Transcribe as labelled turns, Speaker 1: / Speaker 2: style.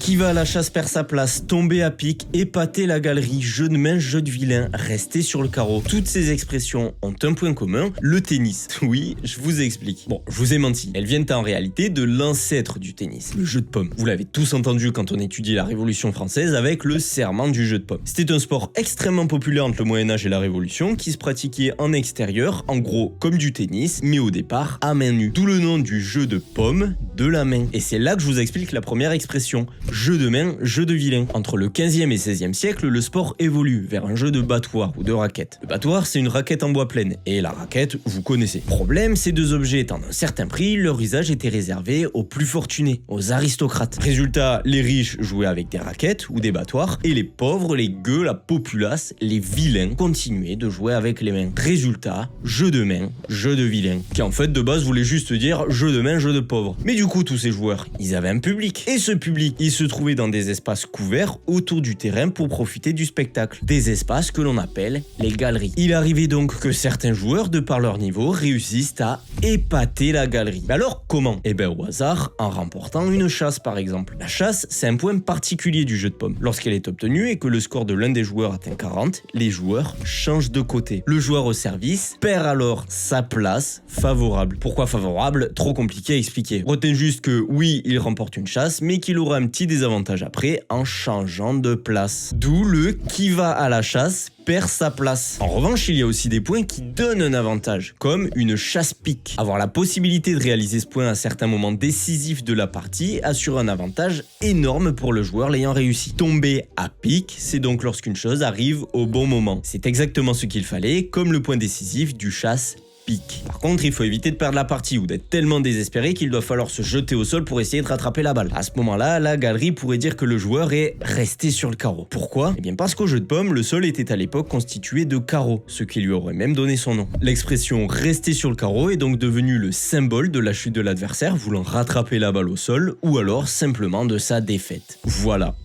Speaker 1: Qui va à la chasse perd sa place, tomber à pic, épater la galerie, jeu de main, jeu de vilain, rester sur le carreau. Toutes ces expressions ont un point commun, le tennis. Oui, je vous explique. Bon, je vous ai menti. Elles viennent en réalité de l'ancêtre du tennis, le jeu de paume. Vous l'avez tous entendu quand on étudie la Révolution française avec le serment du jeu de paume. C'était un sport extrêmement populaire entre le Moyen-Âge et la Révolution qui se pratiquait en extérieur, en gros comme du tennis, mais au départ à main nue. D'où le nom du jeu de paume, de la main. Et c'est là que je vous explique la première expression. Jeu de main, jeu de vilain. Entre le 15e et 16e siècle, le sport évolue vers un jeu de battoir ou de raquette. Le battoir, c'est une raquette en bois pleine, et la raquette, vous connaissez. Problème, ces deux objets étant d'un certain prix, leur usage était réservé aux plus fortunés, aux aristocrates. Résultat, les riches jouaient avec des raquettes ou des battoirs, et les pauvres, les gueux, la populace, les vilains continuaient de jouer avec les mains. Résultat, jeu de main, jeu de vilain, qui en fait de base voulait juste dire jeu de main, jeu de pauvre. Mais du coup, tous ces joueurs, ils avaient un public, et ce public, il se trouvait dans des espaces couverts autour du terrain pour profiter du spectacle. Des espaces que l'on appelle les galeries. Il arrivait donc que certains joueurs, de par leur niveau, réussissent à épater la galerie. Mais alors comment? Eh bien au hasard, en remportant une chasse par exemple. La chasse, c'est un point particulier du jeu de paume. Lorsqu'elle est obtenue et que le score de l'un des joueurs atteint 40, les joueurs changent de côté. Le joueur au service perd alors sa place favorable. Pourquoi favorable? Trop compliqué à expliquer. Retenez juste que oui, il remporte une chasse, mais qu'il aura un petit désavantage après en changeant de place. D'où le qui va à la chasse perd sa place. En revanche, il y a aussi des points qui donnent un avantage, comme une chasse-pique. Avoir la possibilité de réaliser ce point à certains moments décisifs de la partie assure un avantage énorme pour le joueur l'ayant réussi. Tomber à pic, c'est donc lorsqu'une chose arrive au bon moment. C'est exactement ce qu'il fallait, comme le point décisif du chasse-pique. Par contre, il faut éviter de perdre la partie ou d'être tellement désespéré qu'il doit falloir se jeter au sol pour essayer de rattraper la balle. À ce moment-là, la galerie pourrait dire que le joueur est resté sur le carreau. Pourquoi? Eh bien parce qu'au jeu de paume, le sol était à l'époque constitué de carreaux, ce qui lui aurait même donné son nom. L'expression rester sur le carreau est donc devenue le symbole de la chute de l'adversaire voulant rattraper la balle au sol ou alors simplement de sa défaite. Voilà.